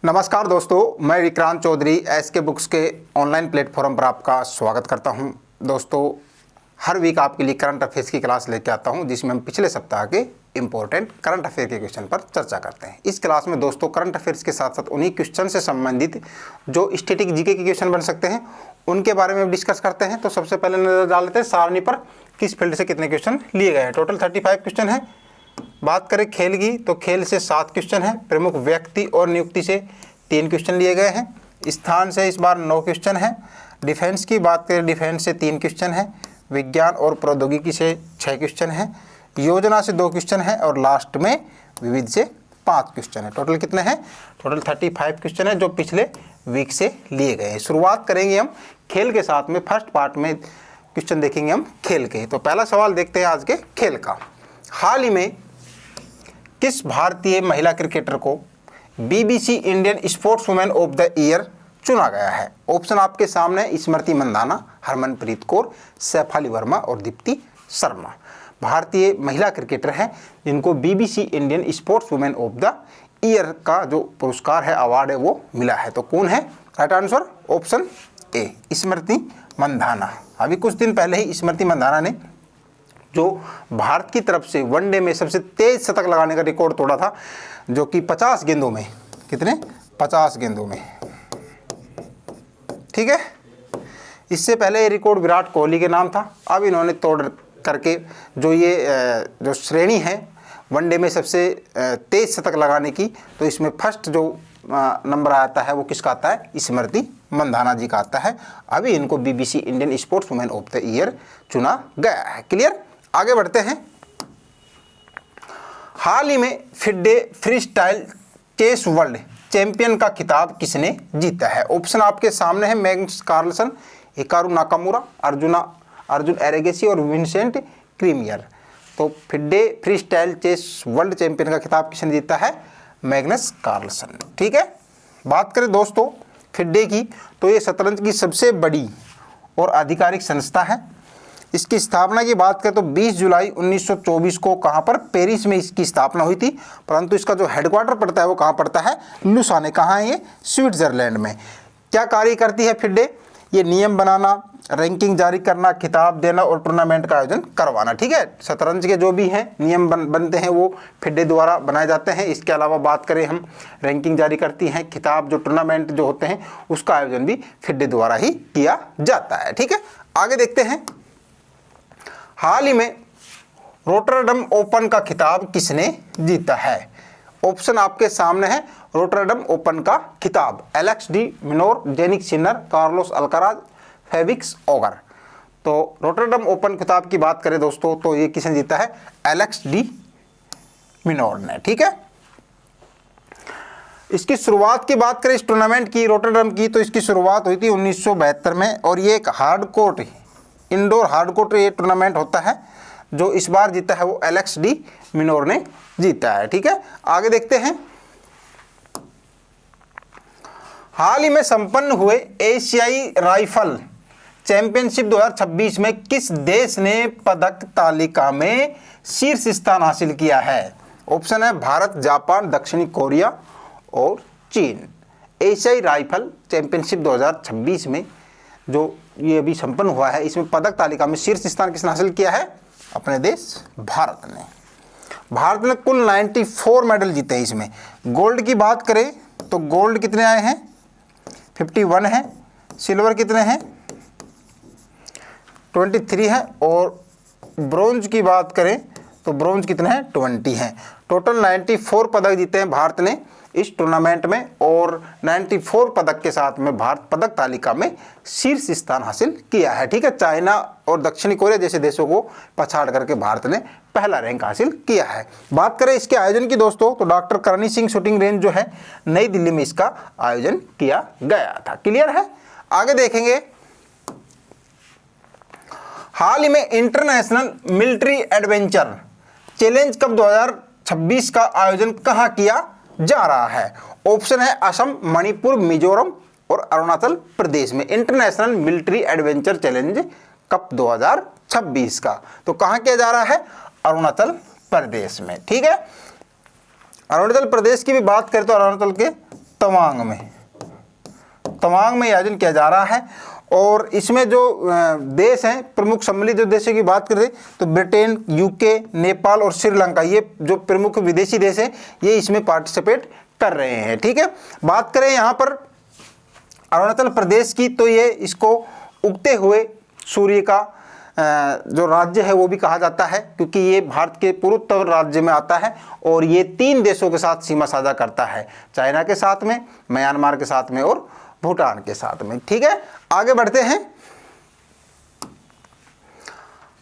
नमस्कार दोस्तों, मैं विक्रांत चौधरी एसके बुक्स के ऑनलाइन प्लेटफॉर्म पर आपका स्वागत करता हूं। दोस्तों, हर वीक आपके लिए करंट अफेयर्स की क्लास लेके आता हूं, जिसमें हम पिछले सप्ताह के इंपॉर्टेंट करंट अफेयर के क्वेश्चन पर चर्चा करते हैं। इस क्लास में दोस्तों करंट अफेयर्स के साथ साथ उन्हीं क्वेश्चन से संबंधित जो स्टैटिक जीके के क्वेश्चन बन सकते हैं उनके बारे में डिस्कस करते हैं। तो सबसे पहले नजर डाल लेते हैं सारणी पर किस फील्ड से कितने क्वेश्चन लिए गए हैं। टोटल 35 क्वेश्चन है। बात करें खेल की तो खेल से 7 क्वेश्चन है। प्रमुख व्यक्ति और नियुक्ति से 3 क्वेश्चन लिए गए हैं। स्थान से इस बार 9 क्वेश्चन है। डिफेंस की बात करें, डिफेंस से 3 क्वेश्चन है। विज्ञान और प्रौद्योगिकी से 6 क्वेश्चन है। योजना से 2 क्वेश्चन है और लास्ट में विविध से 5 क्वेश्चन है। टोटल कितने हैं? टोटल 35 क्वेश्चन है जो पिछले वीक से लिए गए हैं। शुरुआत करेंगे हम खेल के साथ में। फर्स्ट पार्ट में क्वेश्चन देखेंगे हम खेल के। तो पहला सवाल देखते हैं आज के खेल का। हाल ही में किस भारतीय महिला क्रिकेटर को BBC Indian sports women of the year चुना गया है? ऑप्शन आपके सामने है। स्मृति मंदाना, हरमनप्रीत कौर, सैफाली वर्मा और दीप्ति शर्मा। भारतीय महिला क्रिकेटर हैं जिनको BBC Indian sports women of the year का जो पुरस्कार है, अवार्ड है, वो मिला है। तो कौन है? राइट आंसर ऑप्शन ए, स्मृति मंदाना। अभी कुछ दिन पहले ही स्मृति मंदाना ने जो भारत की तरफ से वनडे में सबसे तेज शतक लगाने का रिकॉर्ड तोड़ा था, जो कि 50 गेंदों में, कितने? 50 गेंदों में, ठीक है। इससे पहले ये रिकॉर्ड विराट कोहली के नाम था। अब इन्होंने तोड़ करके जो श्रेणी है वनडे में सबसे तेज शतक लगाने की, तो इसमें फर्स्ट जो नंबर आता है वो किसका आता है? स्मृति मंदाना जी का आता है। अभी इनको BBC Indian sports women of the year चुना गया है। क्लियर? आगे बढ़ते हैं। हाल ही में FIDE freestyle chess world champion का खिताब किसने जीता है? ऑप्शन आपके सामने है। Magnus Carlsen, Hikaru Nakamura, Arjun Erigaisi और विंसेंट क्रीमियर। तो FIDE freestyle chess world champion का खिताब किसने जीता है? Magnus Carlsen. ठीक है। बात करें दोस्तों फिडे की, तो ये शतरंज की सबसे बड़ी और आधिकारिक संस्था है। इसकी स्थापना की बात करें तो 20 जुलाई 1924 को कहाँ पर? पेरिस में इसकी स्थापना हुई थी। परंतु इसका जो हेडक्वार्टर पड़ता है वो कहाँ पड़ता है? लुसाने। कहाँ है ये? स्विट्जरलैंड में। क्या कार्य करती है फिडे? ये नियम बनाना, रैंकिंग जारी करना, खिताब देना और टूर्नामेंट का आयोजन करवाना। ठीक है। शतरंज के जो भी हैं नियम बनते हैं वो फिडे द्वारा बनाए जाते हैं। इसके अलावा बात करें हम, रैंकिंग जारी करती हैं, खिताब जो टूर्नामेंट जो होते हैं उसका आयोजन भी फिडे द्वारा ही किया जाता है। ठीक है। आगे देखते हैं। हाल ही में रोटरडम ओपन का खिताब किसने जीता है? ऑप्शन आपके सामने है। रोटरडम ओपन का खिताब Alex de Minaur, Jannik Sinner, Carlos Alcaraz, Felix Auger. तो रोटरडम ओपन खिताब की बात करें दोस्तों तो ये किसने जीता है? एलेक्स डी मिनोर ने। ठीक है। इसकी शुरुआत की बात करें इस टूर्नामेंट की, रोटरडम की, तो इसकी शुरुआत हुई थी 1972 में और ये एक हार्डकोर्ट, इंडोर हार्डकोर्ट ये टूर्नामेंट होता है। जो इस बार जीता है वो एलेक्स डी मिनोर ने जीता है। ठीक है। आगे देखते हैं। हाल ही में संपन्न हुए एशियाई राइफल चैंपियनशिप 2026 में किस देश ने पदक तालिका में शीर्ष स्थान हासिल किया है? ऑप्शन है भारत, जापान, दक्षिणी कोरिया और चीन। एशियाई राइफल चैंपियनशिप 2026 में जो ये अभी संपन्न हुआ है, इसमें पदक तालिका में शीर्ष स्थान किसने हासिल किया है? अपने देश भारत ने। भारत ने कुल 94 मेडल जीते हैं। इसमें गोल्ड की बात करें तो गोल्ड कितने आए हैं? 51 है। सिल्वर कितने हैं? 23 है। और ब्रोंज की बात करें तो ब्रोंज कितने हैं? 20 हैं। टोटल 94 पदक जीते हैं भारत ने इस टूर्नामेंट में और 94 पदक के साथ में भारत पदक तालिका में शीर्ष स्थान हासिल किया है। ठीक है। चाइना और दक्षिणी कोरिया जैसे देशों को पछाड़ करके भारत ने पहला रैंक हासिल किया है। बात करें इसके आयोजन की दोस्तों तो doctor Karni Singh shooting range जो है नई दिल्ली में इसका आयोजन किया गया था। क्लियर है? आगे देखेंगे। हाल ही में international military adventure challenge cup 2026 का आयोजन कहाँ किया जा रहा है? ऑप्शन है असम, मणिपुर, मिजोरम और अरुणाचल प्रदेश में। International military adventure challenge cup 2026 का तो कहाँ किया जा रहा है? अरुणाचल प्रदेश में। ठीक है। अरुणाचल प्रदेश की भी बात करें तो अरुणाचल के तवांग में आयोजन किया जा रहा है। और इसमें जो देश हैं, प्रमुख सम्मिलित जो देशों की बात करें तो ब्रिटेन, यूके, नेपाल और श्रीलंका, ये जो प्रमुख विदेशी देश हैं ये इसमें पार्टिसिपेट कर रहे हैं। ठीक है, बात करें यहाँ पर अरुणाचल प्रदेश की, तो ये इसको उगते हुए सूर्य का जो राज्य है वो भी कहा जाता है, क्योंकि ये भारत के पूर्वोत्तर राज्य में आता है और ये 3 देशों के साथ सीमा साझा करता है, चाइना के साथ में, म्यांमार के साथ में और भूटान के साथ में। ठीक है, आगे बढ़ते हैं।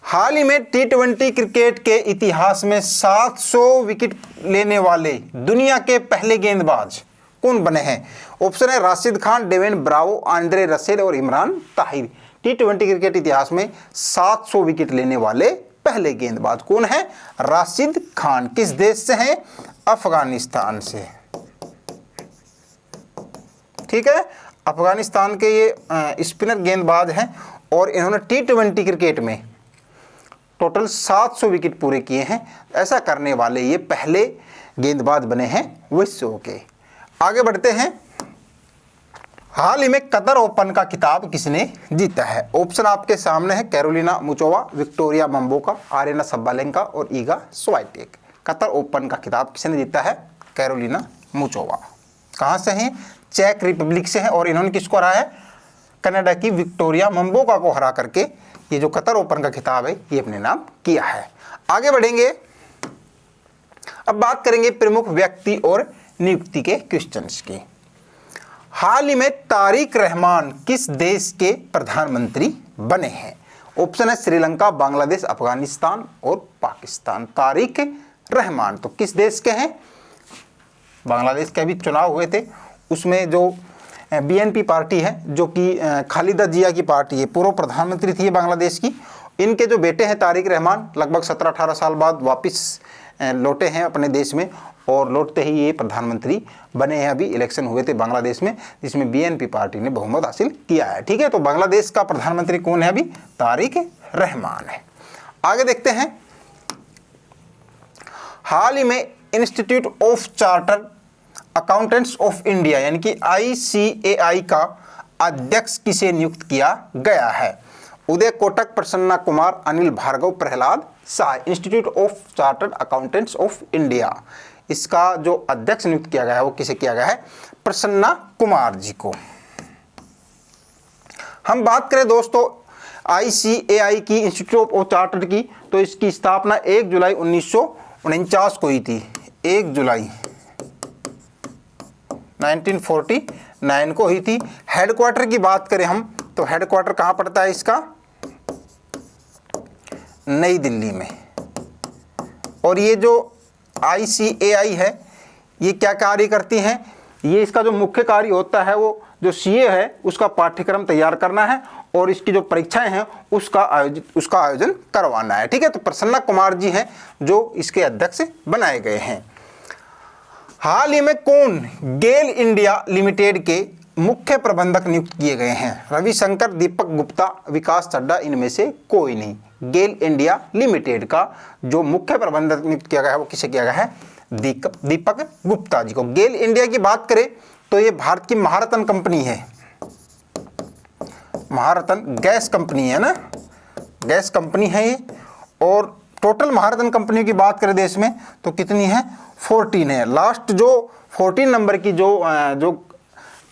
हाल ही में T20 क्रिकेट के इतिहास में 700 विकेट लेने वाले दुनिया के पहले गेंदबाज कौन बने हैं? ऑप्शन है Rashid Khan, Dwayne Bravo, Andre Russell और इमरान ताहिर। T20 क्रिकेट इतिहास में 700 विकेट लेने वाले पहले गेंदबाज कौन है? राशिद खान। किस देश से हैं? अफगानिस्तान से। ठीक है, अफगानिस्तान के ये स्पिनर गेंदबाज हैं और इन्होंने T20 क्रिकेट में टोटल 700 विकेट पूरे किए हैं। ऐसा करने वाले ये पहले गेंदबाज बने हैं विश्व के। आगे बढ़ते हैं। हाल ही में कतर ओपन का खिताब किसने जीता है? ऑप्शन आपके सामने है, कैरोलिना मुचोवा, विक्टोरिया मंबोका, आरेना सब्बालेंका और ईगा स्वाइटेक। कतर ओपन का खिताब किसने जीता है? Karolina Muchova. कहाँ से हैं? चेक रिपब्लिक से हैं और इन्होंने किसको हराया है? कनाडा की विक्टोरिया मंबोका को हरा करके ये जो कतर ओपन का खिताब है ये अपने नाम किया है। आगे बढ़ेंगे, अब बात करेंगे प्रमुख व्यक्ति और नियुक्ति के क्वेश्चंस की। हाल ही में तारिक रहमान किस देश के प्रधानमंत्री बने हैं? ऑप्शन है श्रीलंका, बांग्लादेश, अफगानिस्तान और पाकिस्तान। तारिक रहमान तो किस देश के हैं? बांग्लादेश के भी चुनाव हुए थे, उसमें जो BNP पार्टी है जो कि खालिदा जिया की पार्टी है, पूर्व प्रधानमंत्री थी बांग्लादेश की। इनके जो बेटे हैं तारिक रहमान लगभग 17-18 साल बाद वापस लौटे हैं अपने देश में और लौटते ही ये प्रधानमंत्री बने हैं। अभी इलेक्शन हुए थे बांग्लादेश में जिसमें BNP पार्टी ने बहुमत हासिल किया है। ठीक है, तो बांग्लादेश का प्रधानमंत्री कौन है? अभी तारिक रहमान है। आगे देखते हैं। हाल ही में institute of chartered accountants of India यानी कि ICAI का अध्यक्ष किसे नियुक्त किया गया है? Uday Kotak, Prasanna Kumar, Anil Bhargava, Prahlad Shah. Institute of chartered accountants of India, इसका जो अध्यक्ष नियुक्त किया गया है वो किसे किया गया है? प्रसन्ना कुमार जी को। हम बात करें दोस्तों ICAI की, इंस्टीट्यूट ऑफ चार्टर्ड की, तो इसकी स्थापना 1 जुलाई 1949 को हुई थी। 1 जुलाई 1949 को हुई थी। हेडक्वार्टर की बात करें हम तो हेडक्वार्टर कहाँ पड़ता है इसका? नई दिल्ली में। और ये जो ICAI है ये क्या कार्य करती हैं? ये इसका जो मुख्य कार्य होता है वो जो CA है उसका पाठ्यक्रम तैयार करना है और इसकी जो परीक्षाएं हैं उसका आयोजन करवाना है। ठीक है, तो प्रसन्ना कुमार जी हैं जो इसके अध्यक्ष बनाए गए हैं। हाल ही में कौन गेल इंडिया लिमिटेड के मुख्य प्रबंधक नियुक्त किए गए हैं? रविशंकर, दीपक गुप्ता, विकास चड्ढा, इनमें से कोई नहीं। गेल इंडिया लिमिटेड का जो मुख्य प्रबंधक नियुक्त किया गया है वो किसे किया गया है? दीपक गुप्ता जी को। गेल इंडिया की बात करें तो ये भारत की महारत्न कंपनी है। महारत्न गैस कंपनी है ना, गैस कंपनी है ये। और टोटल महारत्न कंपनी की बात करें देश में तो कितनी है? 14 है। लास्ट जो 14 नंबर की जो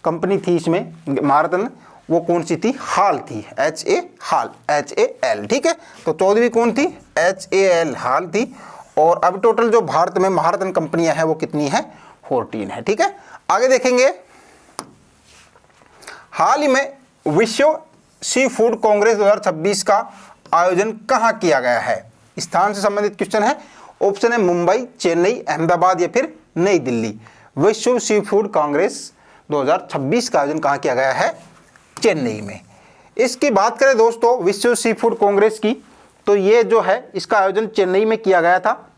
कंपनी थी इसमें महारत्न, वो कौन सी थी? हाल थी, HAL। ठीक है, तो 14वीं कौन थी? HAL, हाल थी। और अब टोटल जो भारत में महारत्न कंपनियां हैं वो कितनी है? 14 है। ठीक है, आगे देखेंगे। हाल ही में विश्व सी फूड कांग्रेस 2026 का आयोजन कहाँ किया गया है? स्थान से संबंधित क्वेश्चन है। ऑप्शन है मुंबई, चेन्नई, अहमदाबाद या फिर नई दिल्ली। विश्व सी फूड कांग्रेस 2026 का आयोजन कहाँ किया गया है? चेन्नई में। इसकी बात करें दोस्तों विश्व सी फूड कांग्रेस की, तो ये जो है इसका आयोजन चेन्नई में किया गया था।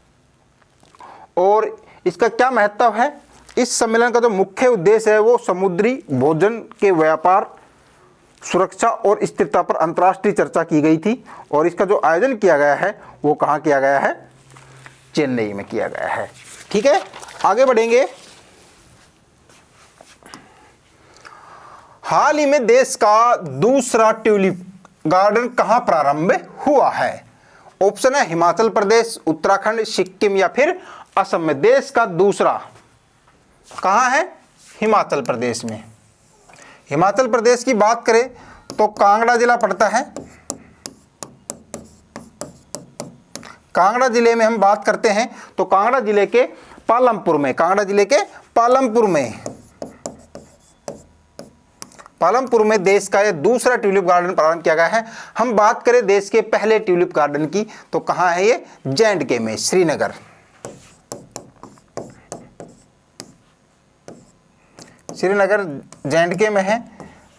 और इसका क्या महत्व है? इस सम्मेलन का जो मुख्य उद्देश्य है वो समुद्री भोजन के व्यापार, सुरक्षा और स्थिरता पर अंतर्राष्ट्रीय चर्चा की गई थी। और इसका जो आयोजन किया गया है वो कहाँ किया गया है? चेन्नई में किया गया है। ठीक है, आगे बढ़ेंगे। हाल ही में देश का दूसरा ट्यूलिप गार्डन कहाँ प्रारंभ हुआ है? ऑप्शन है हिमाचल प्रदेश, उत्तराखंड, सिक्किम या फिर असम में। देश का दूसरा कहाँ है? हिमाचल प्रदेश में। हिमाचल प्रदेश की बात करें तो कांगड़ा जिला पड़ता है। कांगड़ा जिले में हम बात करते हैं तो कांगड़ा जिले के पालमपुर में, कांगड़ा जिले के पालमपुर में देश का यह दूसरा ट्यूलिप गार्डन प्रारंभ किया गया है। हम बात करें देश के पहले ट्यूलिप गार्डन की तो कहाँ है ये? जे.एंड.के में, श्रीनगर। श्रीनगर जे.एंड.के में है,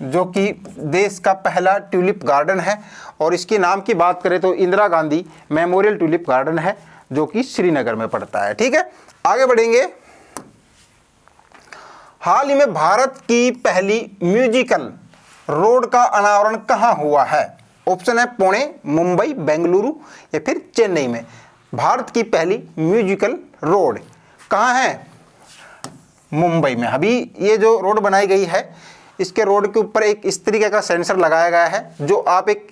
जो कि देश का पहला ट्यूलिप गार्डन है। और इसके नाम की बात करें तो Indira Gandhi memorial tulip garden है, जो कि श्रीनगर में पड़ता है। ठीक है, आगे बढ़ेंगे। हाल ही में भारत की पहली म्यूजिकल रोड का अनावरण कहाँ हुआ है? ऑप्शन है पुणे, मुंबई, बेंगलुरु या फिर चेन्नई में। भारत की पहली म्यूजिकल रोड कहाँ है? मुंबई में। अभी ये जो रोड बनाई गई है, इसके रोड के ऊपर एक इस तरीके का सेंसर लगाया गया है, जो आप एक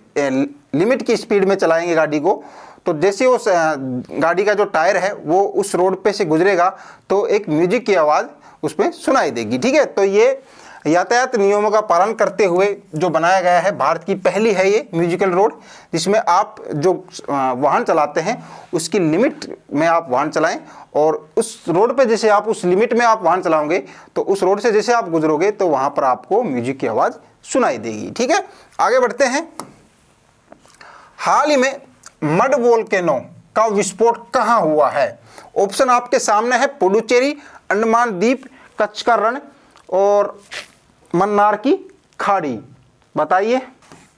लिमिट की स्पीड में चलाएंगे गाड़ी को, तो जैसे उस गाड़ी का जो टायर है वो उस रोड पे से गुजरेगा तो एक म्यूजिक की आवाज़ उसमें सुनाई देगी। ठीक है, तो ये यातायात नियमों का पालन करते हुए जो बनाया गया है, भारत की पहली है ये म्यूजिकल रोड, जिसमें आप जो वाहन चलाते हैं उसकी लिमिट में आप वाहन चलाएं, और उस रोड पे जैसे आप उस लिमिट में आप वाहन चलाओगे तो उस रोड से जैसे आप गुजरोगे तो वहाँ पर आपको म्यूजिक की आवाज़ सुनाई देगी। ठीक है, आगे बढ़ते हैं। हाल ही में मड वोल्केनो का विस्फोट कहाँ हुआ है? ऑप्शन आपके सामने है पुडुचेरी, अंडमान द्वीप, कच्छ का रण और मन्नार की खाड़ी। बताइए।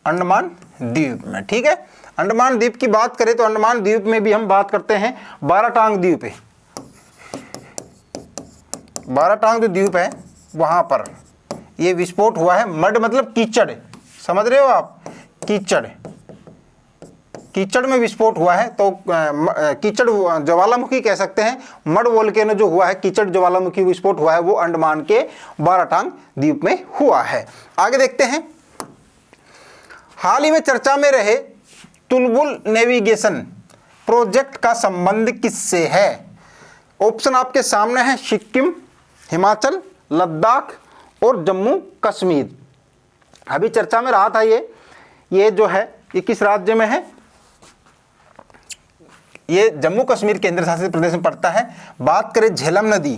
अंडमान द्वीप में। ठीक है, अंडमान द्वीप की बात करें तो अंडमान द्वीप में भी हम बात करते हैं बाराटांग द्वीप है। बाराटांग जो द्वीप है वहां पर यह विस्फोट हुआ है। मड मतलब कीचड़, समझ रहे हो आप? कीचड़, कीचड़ में विस्फोट हुआ है, तो कीचड़ ज्वालामुखी कह सकते हैं। मड वोल्केनो जो हुआ है, कीचड़ ज्वालामुखी विस्फोट हुआ है, वो अंडमान के बाराटांग द्वीप में हुआ है। आगे देखते हैं। हाल ही में चर्चा में रहे तुलबुल नेविगेशन प्रोजेक्ट का संबंध किससे है? ऑप्शन आपके सामने है सिक्किम, हिमाचल, लद्दाख और जम्मू कश्मीर। अभी चर्चा में रहा था ये जो है ये किस राज्य में है? ये जम्मू कश्मीर केंद्र शासित प्रदेश में पड़ता है। बात करें झेलम नदी,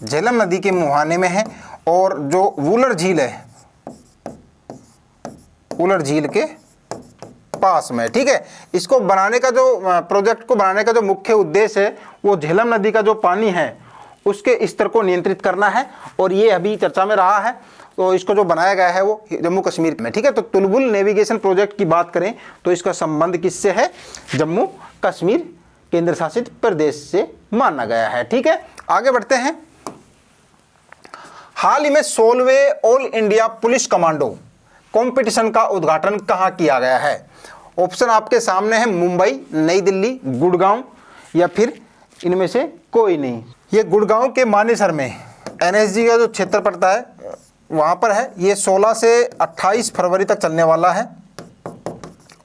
झेलम नदी के मुहाने में है, और जो वुलर झील है, वुलर झील के पास में। ठीक है, इसको बनाने का जो प्रोजेक्ट को बनाने का जो मुख्य उद्देश्य है वो झेलम नदी का जो पानी है उसके स्तर को नियंत्रित करना है, और ये अभी चर्चा में रहा है। तो इसको जो बनाया गया है वो जम्मू कश्मीर में। ठीक है, तो तुलबुल नेविगेशन प्रोजेक्ट की बात करें तो इसका संबंध किससे है? जम्मू कश्मीर केंद्र शासित प्रदेश से माना गया है। ठीक है, आगे बढ़ते हैं। हाल ही में 16वें all India police commando competition का उद्घाटन कहाँ किया गया है? ऑप्शन आपके सामने है मुंबई, नई दिल्ली, गुड़गांव या फिर इनमें से कोई नहीं। ये गुड़गांव के मानेसर में एनएसजी का जो क्षेत्र पड़ता है वहाँ पर है। ये 16 से 28 फरवरी तक चलने वाला है,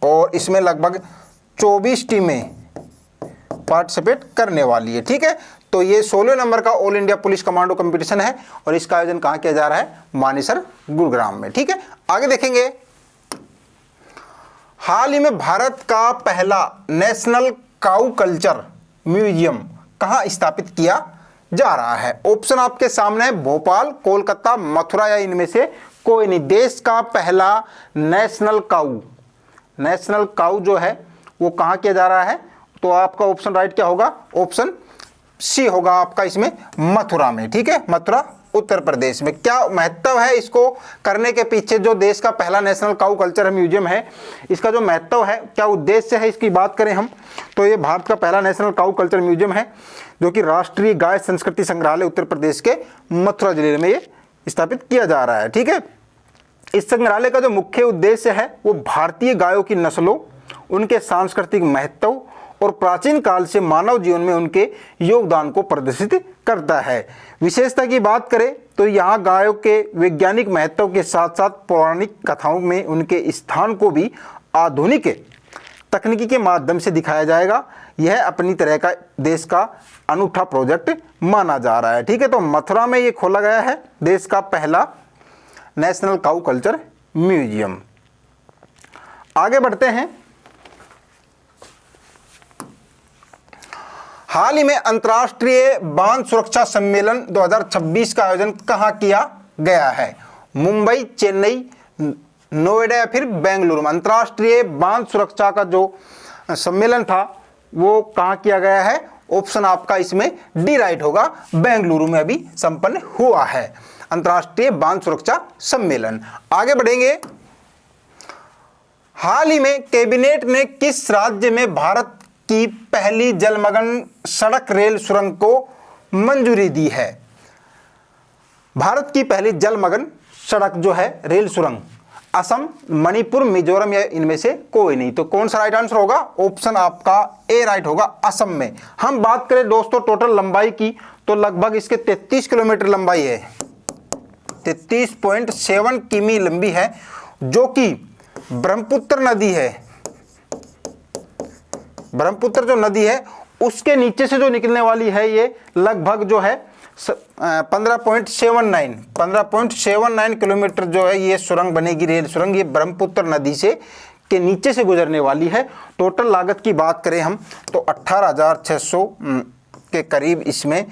और इसमें लगभग 24 टीमें पार्टिसिपेट करने वाली है। ठीक है, तो ये 16 नंबर का all India police commando competition है, और इसका आयोजन कहाँ किया जा रहा है? मानेसर, गुरुग्राम में। ठीक है, आगे देखेंगे। हाल ही में भारत का पहला नेशनल काऊ कल्चर म्यूजियम कहाँ स्थापित किया जा रहा है? ऑप्शन आपके सामने है भोपाल, कोलकाता, मथुरा या इनमें से कोई नहीं। देश का पहला नेशनल काऊ जो है वो कहाँ किया जा रहा है? तो आपका ऑप्शन राइट क्या होगा? ऑप्शन सी होगा आपका इसमें, मथुरा में। ठीक है, मथुरा उत्तर प्रदेश में। क्या महत्व है इसको करने के पीछे? जो देश का पहला नेशनल काऊ कल्चर म्यूजियम है, इसका जो महत्व है, क्या उद्देश्य है इसकी बात करें हम तो ये भारत का पहला नेशनल काऊ कल्चर म्यूजियम है, जो कि राष्ट्रीय गाय संस्कृति संग्रहालय उत्तर प्रदेश के मथुरा जिले में ये स्थापित किया जा रहा है। ठीक है, इस संग्रहालय का जो मुख्य उद्देश्य है वो भारतीय गायों की नस्लों, उनके सांस्कृतिक महत्व और प्राचीन काल से मानव जीवन में उनके योगदान को प्रदर्शित करता है। विशेषता की बात करें तो यहाँ गायों के वैज्ञानिक महत्व के साथ साथ पौराणिक कथाओं में उनके स्थान को भी आधुनिक तकनीकी के माध्यम से दिखाया जाएगा। यह अपनी तरह का देश का अनूठा प्रोजेक्ट माना जा रहा है। ठीक है, तो मथुरा में ये खोला गया है देश का पहला नेशनल काऊ कल्चर म्यूजियम। आगे बढ़ते हैं। हाल ही में अंतर्राष्ट्रीय बांध सुरक्षा सम्मेलन 2026 का आयोजन कहाँ किया गया है? मुंबई, चेन्नई, नोएडा या फिर बेंगलुरु में। अंतर्राष्ट्रीय बांध सुरक्षा का जो सम्मेलन था वो कहाँ किया गया है? ऑप्शन आपका इसमें डी राइट होगा, बेंगलुरु में अभी संपन्न हुआ है अंतर्राष्ट्रीय बांध सुरक्षा सम्मेलन। आगे बढ़ेंगे। हाल ही में कैबिनेट ने किस राज्य में भारत की पहली जलमग्न सड़क रेल सुरंग को मंजूरी दी है? भारत की पहली जलमग्न सड़क जो है रेल सुरंग असम, मणिपुर, मिजोरम या इनमें से कोई नहीं। तो कौन सा राइट आंसर होगा? ऑप्शन आपका ए राइट होगा, असम में। हम बात करें दोस्तों टोटल लंबाई की तो लगभग इसके 33 किलोमीटर लंबाई है, 33.7 किमी लंबी है, जो कि ब्रह्मपुत्र नदी है। ब्रह्मपुत्र जो नदी है उसके नीचे से जो निकलने वाली है ये लगभग जो है 15.79 किलोमीटर जो है ये सुरंग बनेगी, रेल सुरंग। ये ब्रह्मपुत्र नदी से के नीचे से गुजरने वाली है। टोटल लागत की बात करें हम तो 18,600 के करीब इसमें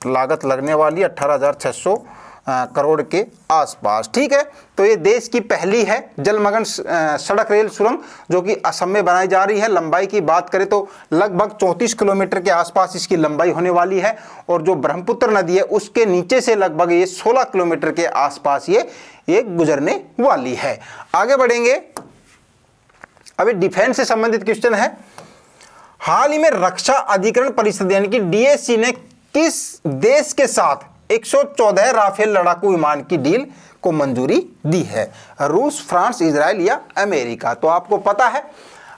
लागत लगने वाली, 18,600 करोड़ के आसपास। ठीक है, तो ये देश की पहली है जलमग्न सड़क रेल सुरंग जो कि असम में बनाई जा रही है। लंबाई की बात करें तो लगभग 34 किलोमीटर के आसपास इसकी लंबाई होने वाली है, और जो ब्रह्मपुत्र नदी है उसके नीचे से लगभग ये 16 किलोमीटर के आसपास ये गुजरने वाली है। आगे बढ़ेंगे। अभी डिफेंस से संबंधित क्वेश्चन है। हाल ही में रक्षा अधिकरण परिषद यानी कि डीएसी ने किस देश के साथ 114 राफेल लड़ाकू विमान की डील को मंजूरी दी है? रूस, फ्रांस, इजराइल या अमेरिका? तो आपको पता है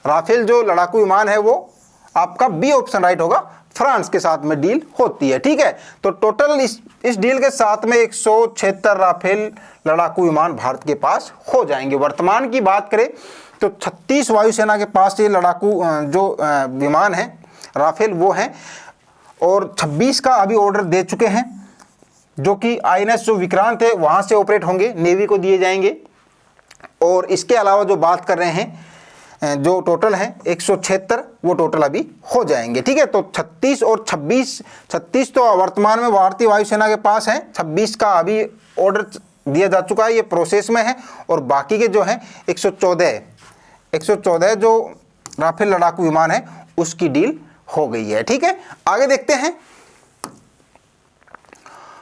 राफेल जो लड़ाकू विमान है वो आपका बी ऑप्शन राइट होगा, फ्रांस के साथ में डील होती है। ठीक है, तो टोटल इस डील के साथ में 176 राफेल लड़ाकू विमान भारत के पास हो जाएंगे। वर्तमान की बात करें तो 36 वायुसेना के पास ये लड़ाकू जो विमान है राफेल वो हैं, और 26 का अभी ऑर्डर दे चुके हैं, जो कि आईएनएस जो विक्रांत है वहाँ से ऑपरेट होंगे, नेवी को दिए जाएंगे। और इसके अलावा जो बात कर रहे हैं जो टोटल है 176 वो टोटल अभी हो जाएंगे। ठीक है, तो 36 और 26 तो वर्तमान में भारतीय वायुसेना के पास है, 26 का अभी ऑर्डर दिया जा चुका है, ये प्रोसेस में है, और बाकी के जो हैं 114 जो राफेल लड़ाकू विमान है उसकी डील हो गई है। ठीक है, आगे देखते हैं।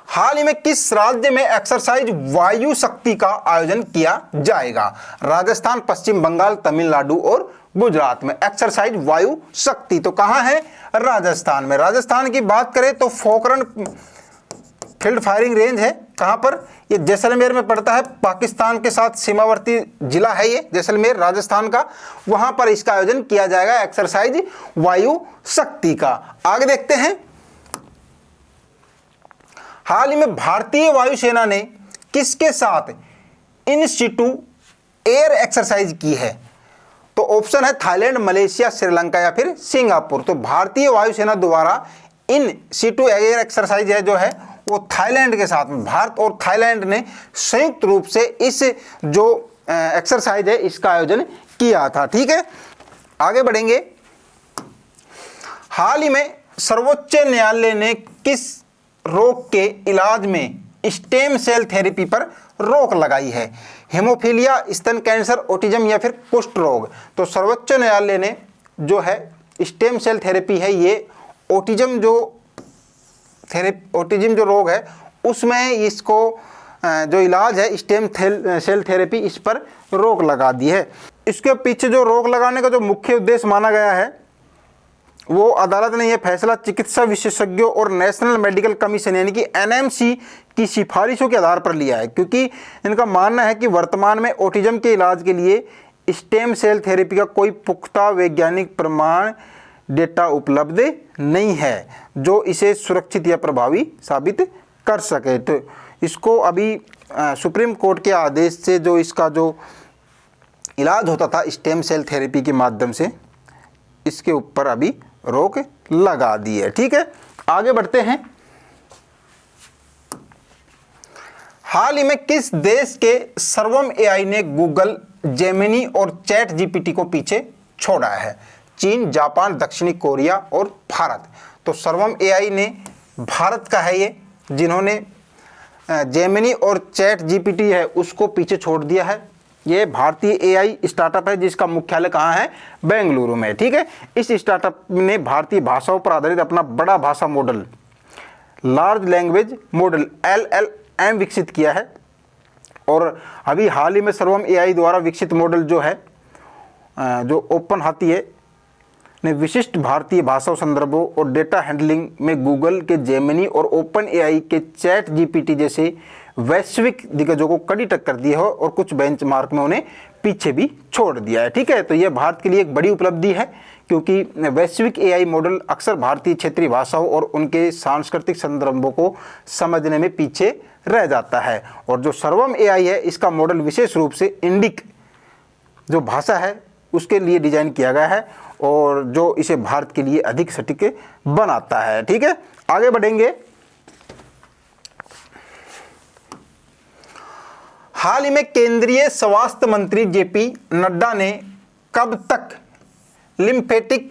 हाल ही में किस राज्य में एक्सरसाइज वायु शक्ति का आयोजन किया जाएगा? राजस्थान, पश्चिम बंगाल, तमिलनाडु और गुजरात में एक्सरसाइज वायु शक्ति। तो कहां है? राजस्थान में। राजस्थान की बात करें तो पोखरण फील्ड फायरिंग रेंज है। कहां पर? ये जैसलमेर में पड़ता है, पाकिस्तान के साथ सीमावर्ती जिला है ये जैसलमेर राजस्थान का। वहां पर इसका आयोजन किया जाएगा एक्सरसाइज वायु शक्ति का। आगे देखते हैं। हाल ही में भारतीय वायुसेना ने किसके साथ इन सिटू एयर एक्सरसाइज की है? तो ऑप्शन है थाईलैंड, मलेशिया, श्रीलंका या फिर सिंगापुर। तो भारतीय वायुसेना द्वारा इन सिटू एयर एक्सरसाइज है जो है वो थाईलैंड के साथ में, भारत और थाईलैंड ने संयुक्त रूप से इस जो एक्सरसाइज है इसका आयोजन किया था। ठीक है, आगे बढ़ेंगे। हाल ही में सर्वोच्च न्यायालय ने किस रोग के इलाज में स्टेम सेल थेरेपी पर रोक लगाई है? हेमोफीलिया, स्तन कैंसर, ऑटिज्म या फिर कुष्ठ रोग? तो सर्वोच्च न्यायालय ने जो है स्टेम सेल थेरेपी है ये ऑटिज्म जो रोग है उसमें इसको जो इलाज है स्टेम सेल थेरेपी इस पर रोक लगा दी है। इसके पीछे जो रोक लगाने का जो मुख्य उद्देश्य माना गया है वो अदालत ने यह फैसला चिकित्सा विशेषज्ञों और नेशनल मेडिकल कमीशन यानी कि एनएमसी की सिफारिशों के आधार पर लिया है, क्योंकि इनका मानना है कि वर्तमान में ऑटिज्म के इलाज के लिए स्टेम सेल थेरेपी का कोई पुख्ता वैज्ञानिक प्रमाण डेटा उपलब्ध नहीं है जो इसे सुरक्षित या प्रभावी साबित कर सके। तो इसको अभी सुप्रीम कोर्ट के आदेश से जो इसका जो इलाज होता था स्टेम सेल थेरेपी के माध्यम से, इसके ऊपर अभी रोक लगा दी है। ठीक है, आगे बढ़ते हैं। हाल ही में किस देश के सर्वम एआई ने गूगल, जेमिनी और चैट जीपीटी को पीछे छोड़ा है? चीन, जापान, दक्षिणी कोरिया और भारत। तो सर्वम एआई ने भारत का है ये, जिन्होंने जेमिनी और चैट जीपीटी है उसको पीछे छोड़ दिया है। ये भारतीय एआई स्टार्टअप है जिसका मुख्यालय कहाँ है? बेंगलुरु में। ठीक है, इस स्टार्टअप ने भारतीय भाषाओं पर आधारित अपना बड़ा भाषा model large language model LLM विकसित किया है। और अभी हाल ही में सर्वम एआई द्वारा विकसित मॉडल जो है, जो ओपन हाथी है, ने विशिष्ट भारतीय भाषा संदर्भों और डेटा हैंडलिंग में गूगल के जेमिनी और ओपन एआई के चैट जीपीटी जैसे वैश्विक दिग्गजों को कड़ी टक्कर दी है और कुछ बेंचमार्क में उन्हें पीछे भी छोड़ दिया है। ठीक है, तो यह भारत के लिए एक बड़ी उपलब्धि है क्योंकि वैश्विक एआई मॉडल अक्सर भारतीय क्षेत्रीय भाषाओं और उनके सांस्कृतिक संदर्भों को समझने में पीछे रह जाता है। और जो सर्वम एआई है इसका मॉडल विशेष रूप से इंडिक जो भाषा है उसके लिए डिजाइन किया गया है और जो इसे भारत के लिए अधिक सटीक बनाता है। ठीक है, आगे बढ़ेंगे। हाल ही में केंद्रीय स्वास्थ्य मंत्री जेपी नड्डा ने कब तक लिम्फेटिक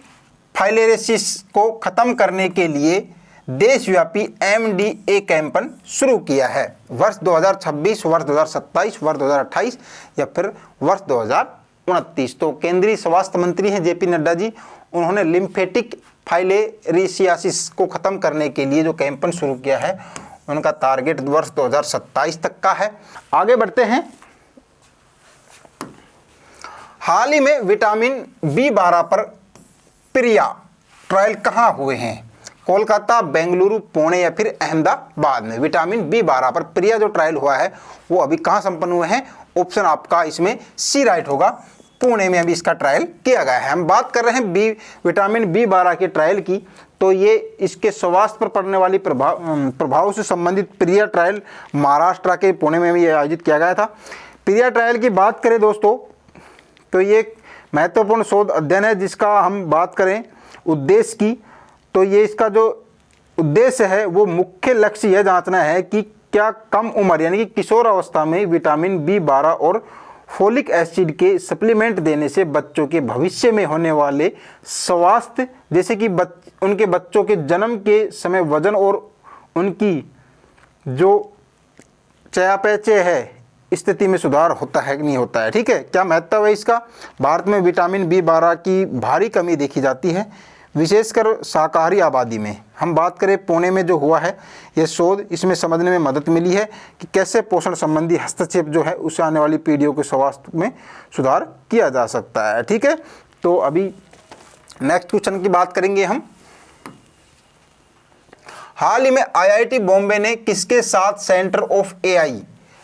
फाइलेरियोसिस को खत्म करने के लिए देशव्यापी MDA कैंपेन शुरू किया है? वर्ष 2026, वर्ष 2027, वर्ष 2028 या फिर वर्ष 2029? तो केंद्रीय स्वास्थ्य मंत्री हैं जेपी नड्डा जी, उन्होंने लिम्फेटिक फाइलेरियोसिस को खत्म करने के लिए जो कैंपेन शुरू किया है उनका टारगेट वर्ष 2027 तक का है। आगे बढ़ते हैं। हाल ही में विटामिन B12 पर प्रिया ट्रायल कहाँ हुए हैं? कोलकाता, बेंगलुरु, पुणे या फिर अहमदाबाद में? विटामिन B12 पर प्रिया जो ट्रायल हुआ है वो अभी कहाँ संपन्न हुए हैं? ऑप्शन आपका इसमें सी राइट होगा, पुणे में अभी इसका ट्रायल किया गया है। हम बात कर रहे हैं विटामिन B12 के ट्रायल की, तो ये इसके स्वास्थ्य पर पड़ने वाली प्रभाव से संबंधित प्रिया ट्रायल महाराष्ट्र के पुणे में भी आयोजित किया गया था। प्रिया ट्रायल की बात करें दोस्तों तो ये एक महत्वपूर्ण शोध अध्ययन है जिसका हम बात करें उद्देश्य की, तो ये इसका जो उद्देश्य है वो मुख्य लक्ष्य यह जांचना है कि क्या कम उम्र यानी कि किशोर अवस्था में विटामिन B12 और फोलिक एसिड के सप्लीमेंट देने से बच्चों के भविष्य में होने वाले स्वास्थ्य जैसे कि उनके बच्चों के जन्म के समय वजन और उनकी जो चयापचय है स्थिति में सुधार होता है कि नहीं होता है। ठीक है, क्या महत्व है इसका? भारत में विटामिन B12 की भारी कमी देखी जाती है, विशेषकर शाकाहारी आबादी में। हम बात करें पुणे में जो हुआ है यह शोध, इसमें समझने में मदद मिली है कि कैसे पोषण संबंधी हस्तक्षेप जो है उससे आने वाली पीढ़ियों के स्वास्थ्य में सुधार किया जा सकता है। ठीक है, तो अभी नेक्स्ट क्वेश्चन की बात करेंगे हम। हाल ही में IIT बॉम्बे ने किसके साथ सेंटर ऑफ AI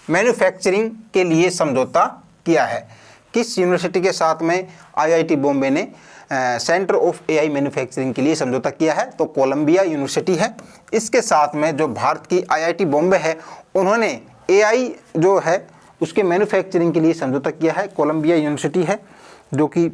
मैन्युफैक्चरिंग के लिए समझौता किया है? किस यूनिवर्सिटी के साथ में IIT बॉम्बे ने सेंटर ऑफ AI मैन्युफैक्चरिंग के लिए समझौता किया है? तो कोलंबिया यूनिवर्सिटी है। इसके साथ में जो भारत की IIT बॉम्बे है उन्होंने AI जो है उसके मैन्युफैक्चरिंग के लिए समझौता किया है। कोलंबिया यूनिवर्सिटी है जो कि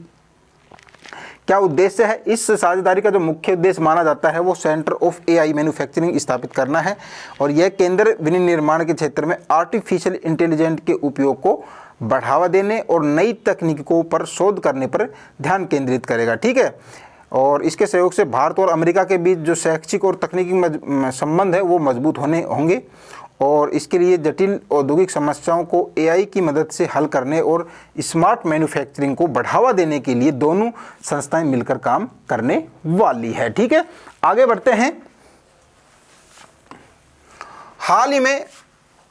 क्या उद्देश्य है? इस साझेदारी का जो मुख्य उद्देश्य माना जाता है वो सेंटर ऑफ AI मैन्युफैक्चरिंग स्थापित करना है और यह केंद्र विनिर्माण के क्षेत्र में आर्टिफिशियल इंटेलिजेंस के उपयोग को बढ़ावा देने और नई तकनीकों पर शोध करने पर ध्यान केंद्रित करेगा। ठीक है, और इसके सहयोग से भारत और अमेरिका के बीच जो शैक्षिक और तकनीकी संबंध है वो मजबूत होंगे और इसके लिए जटिल औद्योगिक समस्याओं को AI की मदद से हल करने और स्मार्ट मैन्युफैक्चरिंग को बढ़ावा देने के लिए दोनों संस्थाएं मिलकर काम करने वाली है। ठीक है, आगे बढ़ते हैं। हाल ही में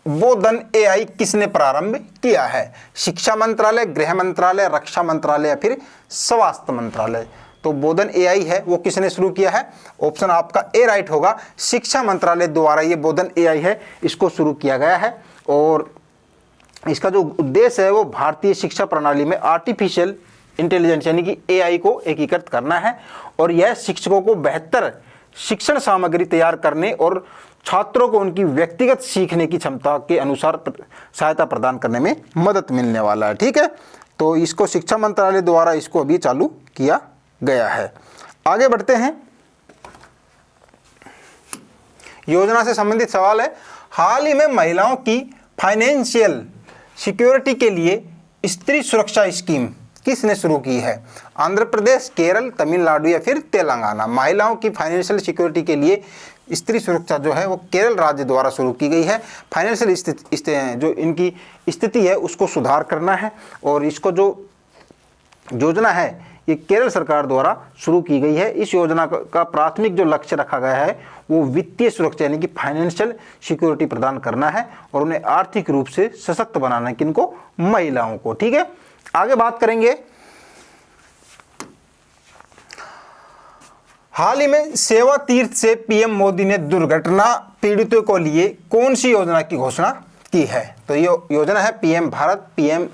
बोधन AI किसने प्रारंभ किया है? शिक्षा मंत्रालय, गृह मंत्रालय, रक्षा मंत्रालय या फिर स्वास्थ्य मंत्रालय? तो बोधन AI है वो किसने शुरू किया है? ऑप्शन आपका ए राइट होगा, शिक्षा मंत्रालय द्वारा ये बोधन AI है इसको शुरू किया गया है और इसका जो उद्देश्य है वो भारतीय शिक्षा प्रणाली में आर्टिफिशियल इंटेलिजेंस यानी कि एआई को एकीकृत करना है और यह शिक्षकों को बेहतर शिक्षण सामग्री तैयार करने और छात्रों को उनकी व्यक्तिगत सीखने की क्षमता के अनुसार सहायता प्रदान करने में मदद मिलने वाला है। ठीक है, तो इसको शिक्षा मंत्रालय द्वारा इसको अभी चालू किया गया है। आगे बढ़ते हैं, योजना से संबंधित सवाल है, हाल ही में महिलाओं की फाइनेंशियल सिक्योरिटी के लिए स्त्री सुरक्षा स्कीम किसने शुरू की है? आंध्र प्रदेश, केरल, तमिलनाडु या फिर तेलंगाना। महिलाओं की फाइनेंशियल सिक्योरिटी के लिए स्त्री सुरक्षा जो है वो केरल राज्य द्वारा शुरू की गई है। फाइनेंशियल जो इनकी स्थिति है उसको सुधार करना है और इसको जो योजना है ये केरल सरकार द्वारा शुरू की गई है। इस योजना का प्राथमिक जो लक्ष्य रखा गया है वो वित्तीय सुरक्षा यानी कि फाइनेंशियल सिक्योरिटी प्रदान करना है और उन्हें आर्थिक रूप से सशक्त बनाना है, किनको? महिलाओं को। ठीक है, आगे बात करेंगे, हाल ही में सेवा तीर्थ से पीएम मोदी ने दुर्घटना पीड़ितों को लिए कौन सी योजना की घोषणा की है? तो ये योजना है पीएम भारत, पीएम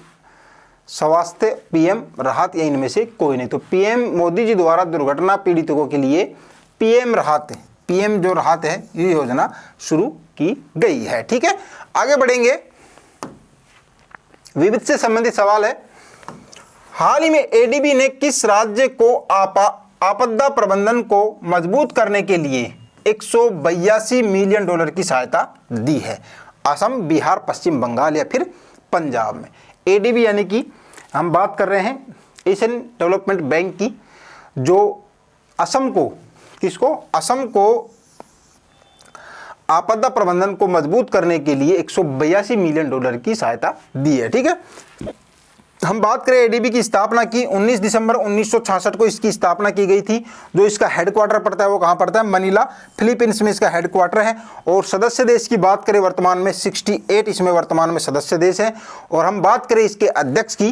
स्वास्थ्य, पीएम राहत या इनमें से कोई नहीं। तो पीएम मोदी जी द्वारा दुर्घटना पीड़ितों के लिए पीएम राहत, पीएम जो राहत है ये योजना शुरू की गई है। ठीक है, आगे बढ़ेंगे, विविध से संबंधित सवाल है, हाल ही में एडीबी ने किस राज्य को आपदा प्रबंधन को मजबूत करने के लिए 182 मिलियन डॉलर की सहायता दी है? असम, बिहार, पश्चिम बंगाल या फिर पंजाब में। एडीबी यानी कि हम बात कर रहे हैं एशियन डेवलपमेंट बैंक की, जो असम को, किसको? असम को आपदा प्रबंधन को मजबूत करने के लिए 182 मिलियन डॉलर की सहायता दी है। ठीक है, हम बात करें एडीबी की स्थापना की 19 दिसंबर 1966 को इसकी स्थापना की गई थी। जो इसका हेडक्वार्टर पड़ता है वो कहाँ पड़ता है? मनीला, फिलीपींस में इसका हेडक्वार्टर है। और सदस्य देश की बात करें वर्तमान में 68 इसमें वर्तमान में सदस्य देश हैं। और हम बात करें इसके अध्यक्ष की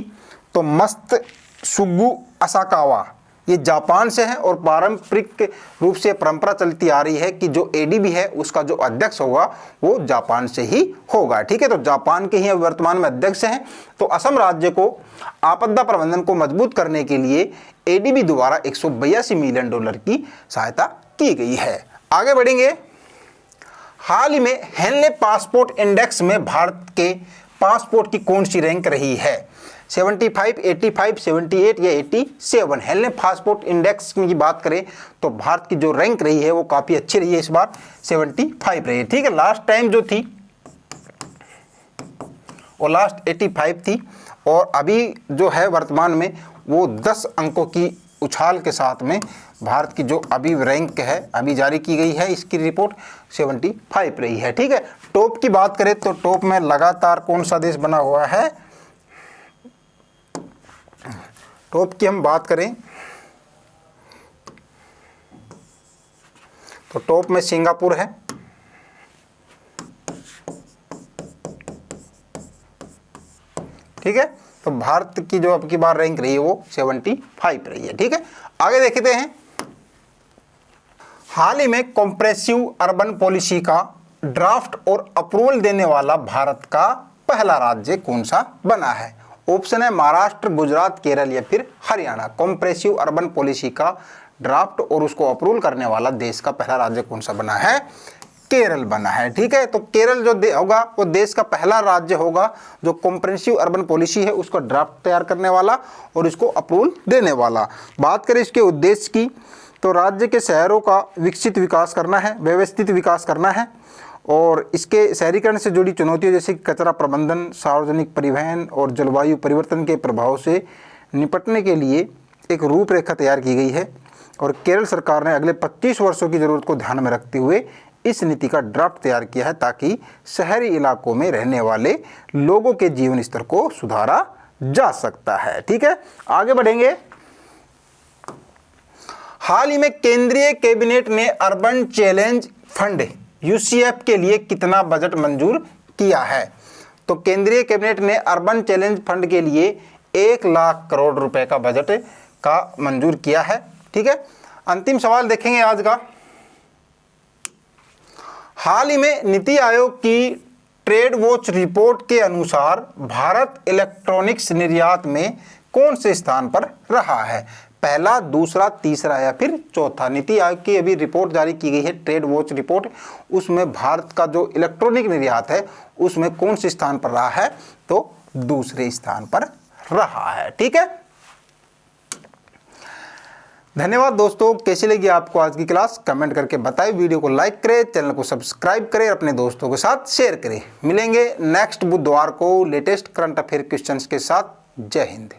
तो मत्सुगु असाकावा, ये जापान से है और पारंपरिक रूप से परंपरा चलती आ रही है कि जो एडीबी है उसका जो अध्यक्ष होगा वो जापान से ही होगा। ठीक है, तो जापान के ही वर्तमान में अध्यक्ष हैं। तो असम राज्य को आपदा प्रबंधन को मजबूत करने के लिए एडीबी द्वारा 182 मिलियन डॉलर की सहायता की गई है। आगे बढ़ेंगे, हाल ही में हेनले पासपोर्ट इंडेक्स में भारत के पासपोर्ट की कौन सी रैंक रही है? 75, 85, 78 या 87। हेनले पासपोर्ट इंडेक्स की बात करें तो भारत की जो रैंक रही है वो काफ़ी अच्छी रही है, इस बार 75 रही है। ठीक है, लास्ट टाइम जो थी वो लास्ट 85 थी और अभी जो है वर्तमान में वो 10 अंकों की उछाल के साथ में भारत की जो अभी रैंक है अभी जारी की गई है इसकी रिपोर्ट 75 रही है। ठीक है, टॉप की बात करें तो टॉप में लगातार कौन सा देश बना हुआ है? टॉप की हम बात करें तो टॉप में सिंगापुर है, ठीक है। तो भारत की जो अब की बार रैंक रही है वो 75 रही है। ठीक है, आगे देखते हैं, हाल ही में कॉम्प्रेसिव अर्बन पॉलिसी का ड्राफ्ट और अप्रूवल देने वाला भारत का पहला राज्य कौन सा बना है? ऑप्शन है महाराष्ट्र, गुजरात, केरल या फिर हरियाणा। कॉम्प्रेसिव अर्बन पॉलिसी का ड्राफ्ट और उसको अप्रूवल करने वाला देश का पहला राज्य कौन सा बना है? केरल बना है। ठीक है, तो केरल जो होगा वो देश का पहला राज्य होगा जो कॉम्प्रेसिव अर्बन पॉलिसी है उसका ड्राफ्ट तैयार करने वाला और इसको अप्रूवल देने वाला। बात करें इसके उद्देश्य की तो राज्य के शहरों का विकसित विकास करना है, व्यवस्थित विकास करना है और इसके शहरीकरण से जुड़ी चुनौतियों जैसे कचरा प्रबंधन, सार्वजनिक परिवहन और जलवायु परिवर्तन के प्रभाव से निपटने के लिए एक रूपरेखा तैयार की गई है। और केरल सरकार ने अगले 25 वर्षों की ज़रूरत को ध्यान में रखते हुए इस नीति का ड्राफ्ट तैयार किया है ताकि शहरी इलाकों में रहने वाले लोगों के जीवन स्तर को सुधारा जा सकता है। ठीक है, आगे बढ़ेंगे, हाल ही में केंद्रीय कैबिनेट ने अर्बन चैलेंज फंड यूसीएफ के लिए कितना बजट मंजूर किया है? तो केंद्रीय कैबिनेट ने अर्बन चैलेंज फंड के लिए 1 लाख करोड़ रुपए का बजट का मंजूर किया है। ठीक है, अंतिम सवाल देखेंगे आज का, हाल ही में नीति आयोग की ट्रेड वॉच रिपोर्ट के अनुसार भारत इलेक्ट्रॉनिक्स निर्यात में कौन से स्थान पर रहा है? पहला, दूसरा, तीसरा या फिर चौथा। नीति आयोग की अभी रिपोर्ट जारी की गई है, ट्रेड वॉच रिपोर्ट, उसमें भारत का जो इलेक्ट्रॉनिक निर्यात है उसमें कौन से स्थान पर रहा है? तो दूसरे स्थान पर रहा है। ठीक है, धन्यवाद दोस्तों। कैसी लगी आपको आज की क्लास? कमेंट करके बताएं, वीडियो को लाइक करें, चैनल को सब्सक्राइब करें, अपने दोस्तों के साथ शेयर करें। मिलेंगे नेक्स्ट बुधवार को लेटेस्ट करंट अफेयर क्वेश्चंस के साथ। जय हिंद।